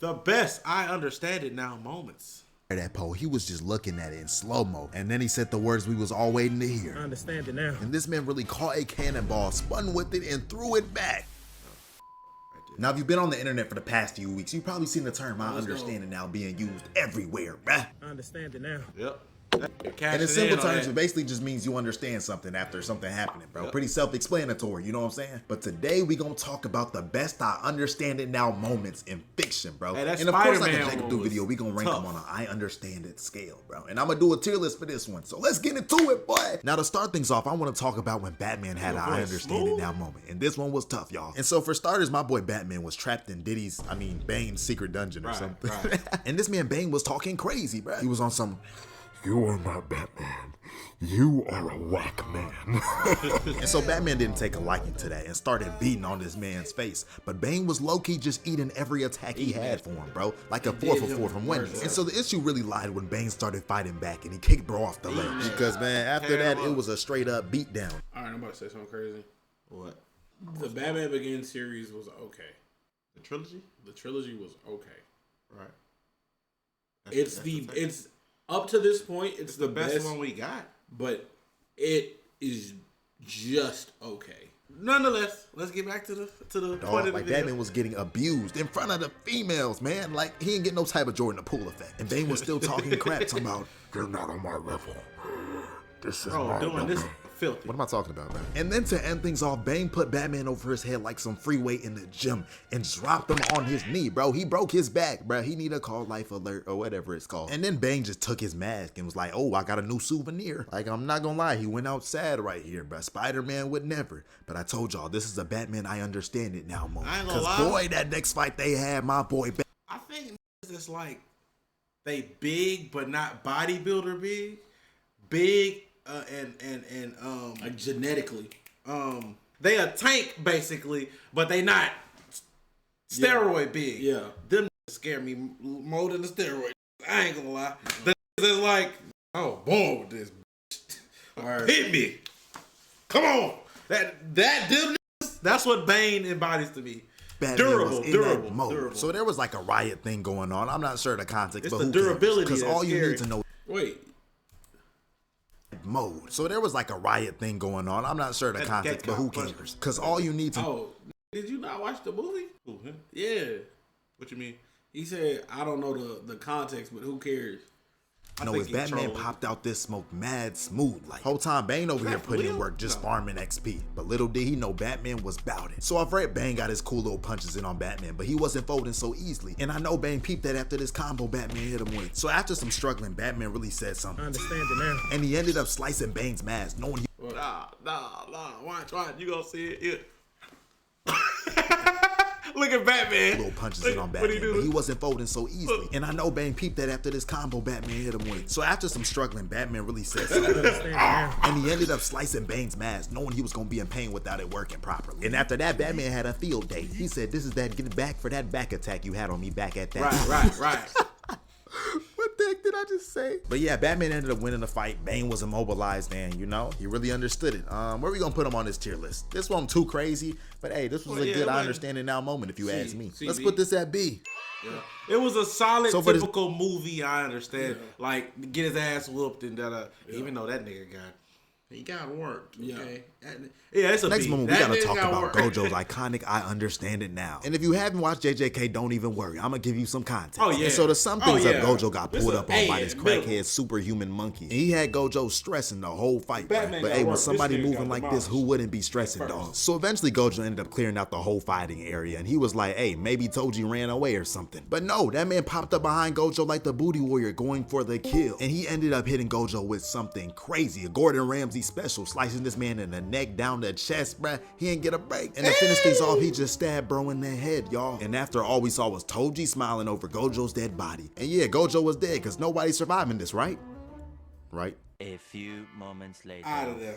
The best I understand it now moments. That pole, he was just looking at it in slow-mo, and then he said the words we was all waiting to hear. I understand it now. And this man really caught a cannonball, spun with it, and threw it back. Now, if you've been on the internet for the past few weeks, you've probably seen the term I understand it now being used everywhere, bruh. I understand it now. Yep. And in simple terms, it basically just means you understand something after something happening, bro. Pretty self-explanatory, you know what I'm saying? But today we gonna talk about the best I understand it now moments in fiction, bro. Hey, and of course, like a Spider-Man Jacob do was video, we gonna rank tough. them on an I understand it scale, bro. And I'm gonna do a tier list for this one. So let's get into it, boy. Now to start things off, I wanna talk about when Batman had an I understand it now moment. And this one was tough, y'all. And so for starters, my boy Batman was trapped in Bane's secret dungeon or something. Right. And this man Bane was talking crazy, bro. He was on some, You are not Batman. You are a whack man. and so Batman didn't take a liking to that and started beating on this man's face. But Bane was low-key just eating every attack he had for him, bro. Like a 4 for 4 from Wendy's. And so the issue really lied when Bane started fighting back and he kicked bro off the ledge. Because, man, after that, it was a straight-up beatdown. Alright, I'm about to say something crazy. What? The Batman Begins series was okay. The trilogy? The trilogy was okay. Right. It's up to this point, it's the best one we got. but it is just okay. Nonetheless, let's get back to the point Dog, of the like video. Batman was getting abused in front of the females, man. Like, he didn't get no type of Jordan the Poole effect. And Bane was still talking crap, talking about, You're not on my level. This is Bro, my doing number. this filthy. what am I talking about, man? And then to end things off, Bane put Batman over his head like some free weight in the gym and dropped him on his knee, bro. He broke his back, bro. He need to call life alert or whatever it's called. And then Bane just took his mask and was like, oh, I got a new souvenir. Like, I'm not gonna lie, he went out sad right here, bro. Spider-Man would never. But I told y'all, this is a Batman I understand it now moment. I ain't gonna Cause lie. boy, that next fight they had, my boy, I think it's like they big but not bodybuilder big. Big and Like genetically. they a tank basically, but they not steroid big. Yeah. Them scare me more than the steroid. I ain't gonna lie. They're like, oh, born with this. Alright. Hit me. Come on. Them. That's what Bane embodies to me. Batman was in Durable. that mode. So there was like a riot thing going on. I'm not sure the context, It's but the who durability Because that's all you scary. need to know Wait. mode. So there was like a riot thing going on. I'm not sure the context, but who cares? Because all you need to Oh, did you not watch the movie? Yeah. What you mean? He said, I don't know the context, but who cares? know think is he Batman trolling. popped out this smoke mad smooth. Like, whole time Bane over here putting in real? work just No. farming XP. But little did he know Batman was bout it. So I've read Bane got his cool little punches in on Batman, but he wasn't folding so easily. And I know Bane peeped that after this combo Batman hit him with. So after some struggling, Batman really said I something. understand it now. And he ended up slicing Bane's mask, knowing he Nah. Watch. You gonna see it. Yeah. Look at Batman. little punches Look in on what he Batman, but do. he wasn't folding so easily. And I know Bane peeped that after this combo Batman hit him with. So after some struggling, Batman really said I something. understand it now. And he ended up slicing Bane's mask, knowing he was gonna be in pain without it working properly. And after that, Batman had a field day. He said, "This is that get back for that back attack you had on me back at that." Right. What the heck did I just say? But yeah, Batman ended up winning the fight. Bane was immobilized, and you know, he really understood it. Where we gonna put him on this tier list? This one too crazy, but hey, this was Well, a yeah, good I like- understand it now moment if you ask me. C, Let's B. put this at B. It was a solid, So for this- typical movie. I understand. Like get his ass whooped and da. Even though that nigga got worked. Okay. Yeah, it's a Next B. moment, we That gotta nigga talk got about worked. Gojo's iconic I understand it now. And if you haven't watched JJK, don't even worry. I'm gonna give you some context. Oh, yeah. And so the some Oh, things yeah. that Gojo got This pulled a up on by A this in the middle. crackhead superhuman monkey. And he had Gojo stressing the whole fight. Bro. Batman But got hey, when worked. somebody This nigga moving got like this, who demolished. wouldn't be stressing, dog? So eventually Gojo ended up clearing out the whole fighting area. And he was like, hey, maybe Toji ran away or something. But no, that man popped up behind Gojo like the booty warrior going for the kill. And he ended up hitting Gojo with something crazy. A Gordon Ramsay special, slicing this man in the neck, down the chest, bruh. He didn't get a break. And to finish things off, he just stabbed bro in the head, y'all. And after all we saw was Toji smiling over Gojo's dead body. And yeah, Gojo was dead because nobody's surviving this, right? Right? A few moments later. Out of there.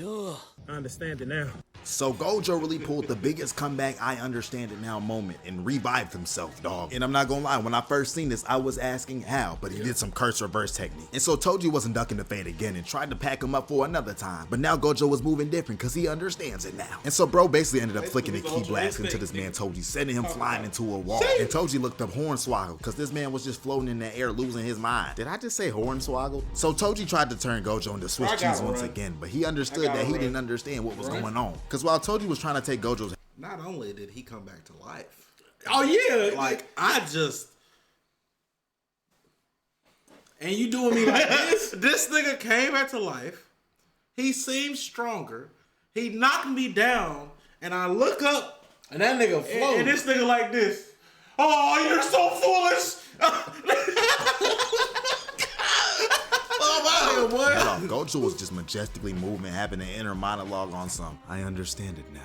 I understand it now. So Gojo really pulled the biggest comeback I understand it now moment and revived himself, dog. And I'm not gonna lie, when I first seen this, I was asking how, but he did some curse reverse technique. And so Toji wasn't ducking the fate again and tried to pack him up for another time. But now Gojo was moving different because he understands it now. And so bro basically ended up flicking a key blast into this man Toji, sending him flying into a wall. And Toji looked up Hornswoggle because this man was just floating in the air losing his mind. Did I just say Hornswoggle? So Toji tried to turn Gojo into Swiss cheese once again, but he understood that he didn't understand what was going on. Because while Toji was trying to take Gojo's... Not only did he come back to life. Oh yeah, Like, I just... And you doing me like this? This nigga came back to life. He seemed stronger. He knocked me down, and I look up, And that nigga floating. and this nigga like this. Oh, you're so foolish. Oh, my boy. Head off. Gojo was just majestically moving, having an inner monologue on some. I understand it now.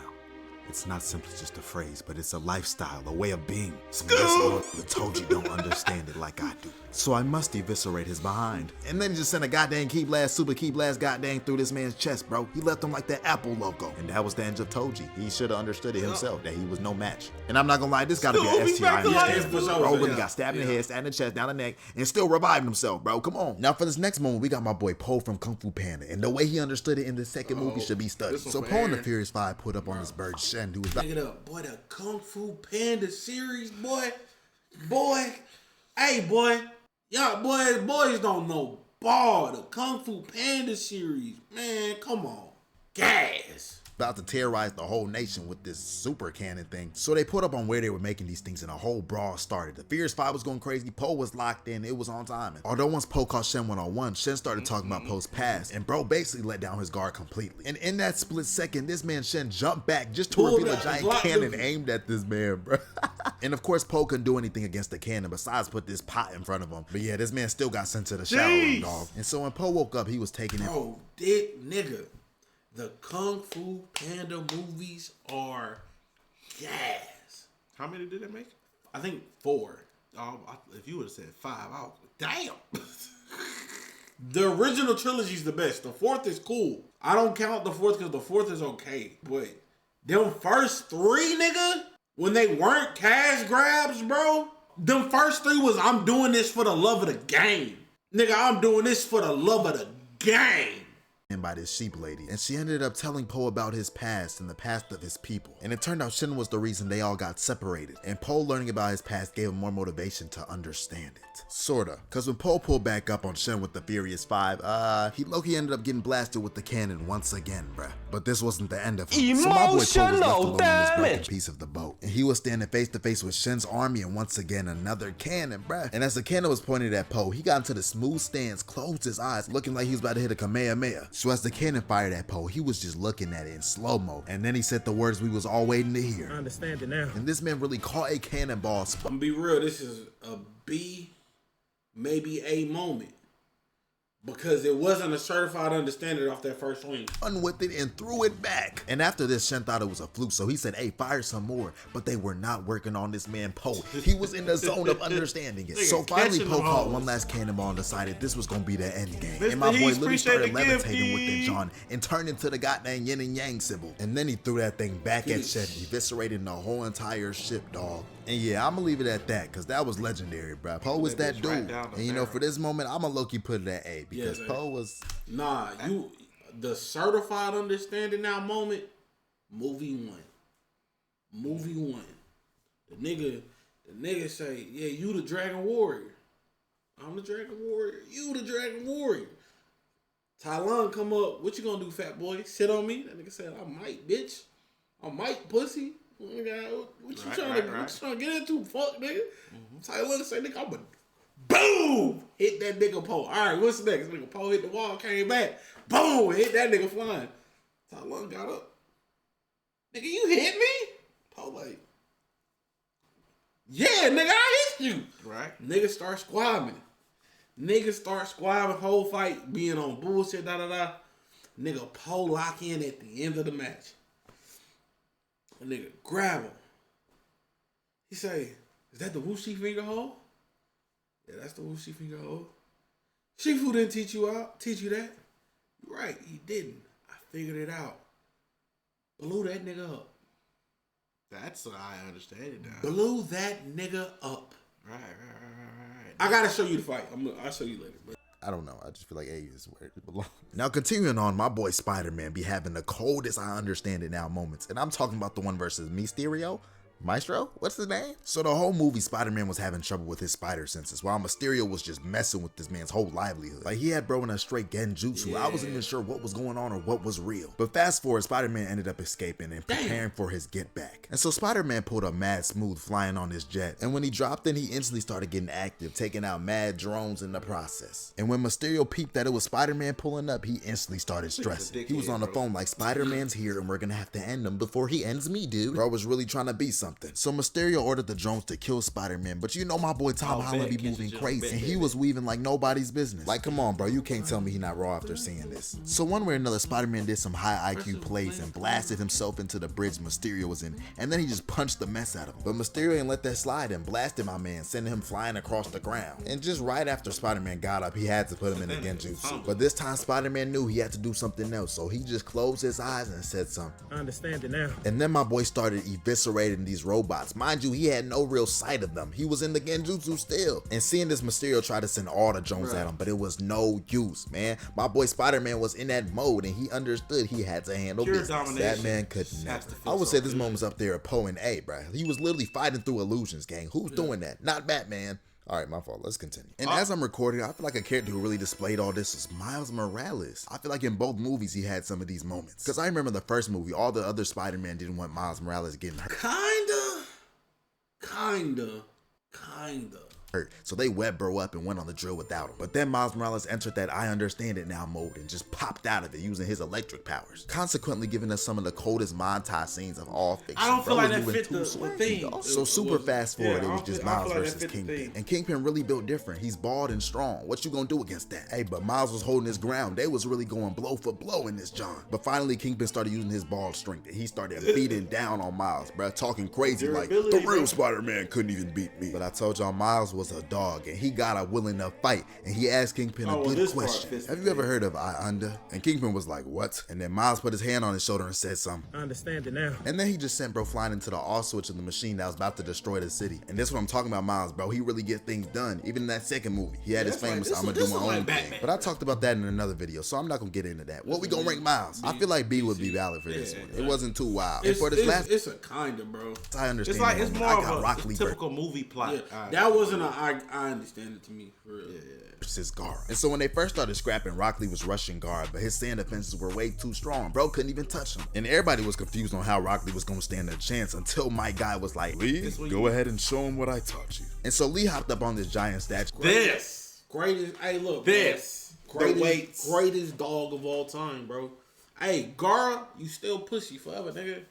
It's not simply just a phrase, but it's a lifestyle, a way of being. Yes, Lord, but Toji don't understand it like I do. So I must eviscerate his behind. And then he just sent a goddamn key blast, super key blast goddamn through this man's chest, bro. He left him like that Apple logo. And that was the end of Toji. He should have understood it himself, that he was no match. And I'm not gonna lie, this gotta be an STI in his for sure. Bro really Yeah. got stabbed in the head, stabbed in the chest, down the neck, and still revived himself, bro. Come on. Now for this next moment, we got my boy Poe from Kung Fu Panda. And the way he understood it in the second movie should be studied. this one So for Poe and the Aaron. Furious Five put up on this bird Shen, who was Look it up, boy. The Kung Fu Panda series, boy. Hey, boy. Y'all, boys don't know ball. The Kung Fu Panda series, man. Come on, gas. about to terrorize the whole nation with this super cannon thing. So they put up on where they were making these things and a whole brawl started. The Fierce Five was going crazy. Poe was locked in. It was on timing. Although once Poe caught Shen one-on-one, Shen started talking about Poe's past, and bro basically let down his guard completely. And in that split second, this man Shen jumped back just to reveal a giant cannon aimed at this man, bro. And of course, Poe couldn't do anything against the cannon besides put this pot in front of him. But yeah, this man still got sent to the shower room, dog. And so when Poe woke up, he was taking it. Bro, dick nigga. The Kung Fu Panda movies are gas. How many did it make? I think 4. If you would have said 5, I was damn. The original trilogy is the best. The 4th is cool. I don't count the 4th because the 4th is okay. But them first 3, nigga, when they weren't cash grabs, bro, them first 3 was I'm doing this for the love of the game. Nigga, I'm doing this for the love of the game. By this sheep lady, and she ended up telling Poe about his past and the past of his people, and it turned out Shin was the reason they all got separated, and Poe learning about his past gave him more motivation to understand it. Sorta, cause when Poe pulled back up on Shin with the Furious Five, he low-key ended up getting blasted with the cannon once again, bruh. But this wasn't the end of him. So my boy Poe was left alone in this broken piece of the boat, and he was standing face to face with Shin's army, and once again another cannon, bruh. And as the cannon was pointed at Poe, he got into the smooth stance, closed his eyes, looking like he was about to hit a Kamehameha. So as the cannon fired at Poe, he was just looking at it in slow-mo, and then he said the words we was all waiting to hear. I understand it now. And this man really caught a cannonball I'm gonna be real, this is a B, maybe A moment. Because it wasn't a certified understanding off that first swing. spun with it and threw it back. And after this, Shen thought it was a fluke, so he said, hey, fire some more. But they were not working on this man, Poe. He was in the zone of understanding it. So finally, Poe caught one last cannonball and decided this was gonna be the end game. And my boy literally started levitating with it, John, and turned into the goddamn yin and yang symbol. And then he threw that thing back at Shen, eviscerating the whole entire ship, dog. And yeah, I'm gonna leave it at that, cause that was legendary, bro. Poe was that dude. And you know, for this moment, I'm gonna low-key put it at A, because Poe was... Nah, the certified understanding now moment, movie 1. Movie 1. The nigga say, yeah, you the Dragon Warrior. I'm the Dragon Warrior. You the Dragon Warrior. Tylon come up, what you gonna do, fat boy? Sit on me? That nigga said, I might, bitch. I might, pussy. What you trying to get into, fuck, nigga? Tylon say, nigga, I'm a boom! Hit that nigga Poe. Alright, what's next? Nigga Poe hit the wall, came back. Boom! Hit that nigga flying. Tylon got up. Nigga, you hit me? Poe like, yeah, nigga, I hit you. Right. Nigga start squabbing. Whole fight being on bullshit, da-da-da. Nigga Poe lock in at the end of the match. A nigga grab him. He say, is that the Wuxi finger hole? Yeah, that's the Wuxi finger hole. Shifu didn't teach you that. You're right, he didn't. I figured it out. Blew that nigga up. That's what I understand it now. Blew that nigga up. Right. I gotta show you the fight. I'll show you later. But I don't know. I just feel like A is where it belongs. Now, continuing on, my boy Spider-Man be having the coldest I understand it now moments. And I'm talking about the one versus Mysterio. Maestro? What's his name? So the whole movie, Spider-Man was having trouble with his spider senses, while Mysterio was just messing with this man's whole livelihood. Like, he had bro in a straight genjutsu. Yeah. I wasn't even sure what was going on or what was real. But fast forward, Spider-Man ended up escaping and preparing for his get back. And so Spider-Man pulled up mad smooth flying on his jet. And when he dropped in, he instantly started getting active, taking out mad drones in the process. And when Mysterio peeped that it was Spider-Man pulling up, he instantly started stressing. He was on the phone like, Spider-Man's here and we're gonna have to end him before he ends me, dude. Bro was really trying to be something. So Mysterio ordered the drones to kill Spider-Man, but you know my boy Tom Holland be moving crazy, and he was weaving like nobody's business. Like, come on, bro, you can't tell me he not raw after seeing this. So one way or another, Spider-Man did some high IQ plays and blasted himself into the bridge Mysterio was in, and then he just punched the mess out of him. But Mysterio ain't let that slide and blasted my man, sending him flying across the ground. And just right after Spider-Man got up, he had to put him in the genjutsu. But this time Spider-Man knew he had to do something else, so he just closed his eyes and said something. I understand it now. And then my boy started eviscerating these robots. Mind you, he had no real sight of them. He was in the genjutsu still. And seeing this Mysterio try to send all the drones at him, but it was no use, man. My boy Spider-Man was in that mode and he understood he had to handle business. That man could never. I would say this moment's up there at Poe and A, bro. He was literally fighting through illusions, gang. Who's doing that? Not Batman. All right, my fault. Let's continue. And as I'm recording, I feel like a character who really displayed all this was Miles Morales. I feel like in both movies, he had some of these moments. Because I remember the first movie, all the other Spider-Man didn't want Miles Morales getting hurt. Kinda. So they web bro up and went on the drill without him. But then Miles Morales entered that I understand it now mode and just popped out of it using his electric powers, consequently giving us some of the coldest montage scenes of all fiction. I don't feel like that fit the theme. So super fast forward, it was just Miles versus Kingpin. And Kingpin really built different. He's bald and strong. What you gonna do against that? Hey, but Miles was holding his ground. They was really going blow for blow in this John. But finally, Kingpin started using his bald strength and he started beating down on Miles, bro, talking crazy like, the real Spider-Man couldn't even beat me. But I told y'all Miles was a dog and he got a willing to fight, and he asked Kingpin a good question. Have you ever heard of I under? And Kingpin was like, what? And then Miles put his hand on his shoulder and said something. I understand it now. And then he just sent bro flying into the off switch of the machine that was about to destroy the city. And this is what I'm talking about, Miles, bro. He really gets things done. Even in that second movie, he had his famous I'ma do my own thing. But I talked about that in another video, so I'm not gonna get into that. What we gonna rank Miles? I feel like B would be valid for this one. It wasn't too wild. And for this last, it's a kinda, bro. I understand. It's like it's more of a typical movie plot. Yeah, that wasn't a I understand it to me. For real. Versus Gara. And so when they first started scrapping, Rock Lee was rushing Gara, but his sand defenses were way too strong. Bro couldn't even touch him. And everybody was confused on how Rock Lee was gonna stand a chance until my guy was like, Lee, go ahead and show him what I taught you. And so Lee hopped up on this giant statue. Greatest, hey look, greatest dog of all time, bro. Hey, Gara, you still pussy forever, nigga.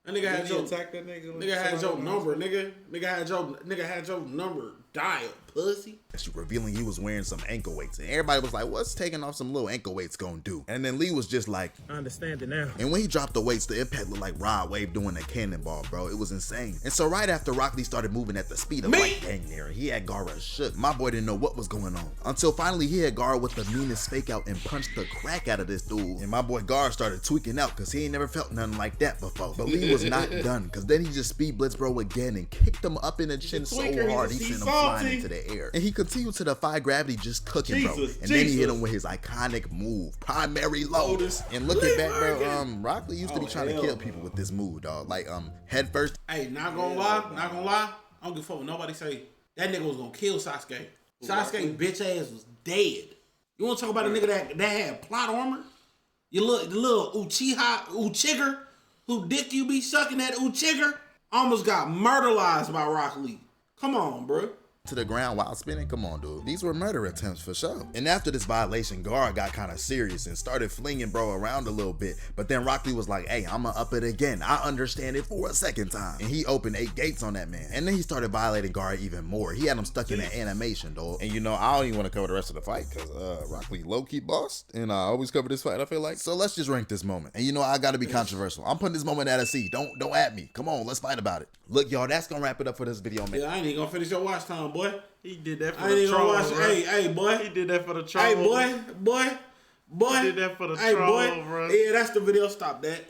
That nigga had your attack that nigga. Nigga had your number, nigga. Nigga had your number. Dial, pussy. She revealing he was wearing some ankle weights, and everybody was like, what's taking off some little ankle weights gonna do? And then Lee was just like, I understand it now. And when he dropped the weights, the impact looked like Rod Wave doing a cannonball, bro. It was insane. And so right after Rock Lee started moving at the speed of light, dang near, he had Gara shook. My boy didn't know what was going on until finally he had Gara with the meanest fake out and punched the crack out of this dude. And my boy Gara started tweaking out because he ain't never felt nothing like that before. But Lee was not done, because then he just speed blitzed bro again and kicked him up in the chin so hard he sent him flying into the air. And he continued to defy gravity, just cooking, bro. And then he hit him with his iconic move, primary lotus. And looking back, bro, Rock Lee used to be trying to kill people with this move, dog. Like, head first. Hey, not gonna lie. I don't give a fuck what nobody say. That nigga was gonna kill Sasuke. Sasuke bitch ass was dead. You wanna talk about a nigga that had plot armor? The little Uchiger who dick you be sucking that Uchiger almost got murderized by Rock Lee. Come on, bro. To the ground while spinning. Come on, dude. These were murder attempts for sure. And after this violation, Gara got kind of serious and started flinging bro around a little bit. But then Rock Lee was like, hey, I'ma up it again. I understand it for a second time. And he opened 8 gates on that man. And then he started violating Gara even more. He had him stuck in an animation, dog. And you know, I don't even want to cover the rest of the fight because Rock Lee low-key bossed. And I always cover this fight, I feel like. So let's just rank this moment. And you know, I gotta be controversial. I'm putting this moment at a C. Don't at me. Come on, let's fight about it. Look, y'all, that's gonna wrap it up for this video, man. Yeah, I ain't even gonna finish your watch time, boy. He did that for I ain't the even troll. gonna watch. Hey, boy. He did that for the troll. Hey, boy. Boy, He did that for the hey, troll, boy. bro. Yeah, that's the video. Stop that.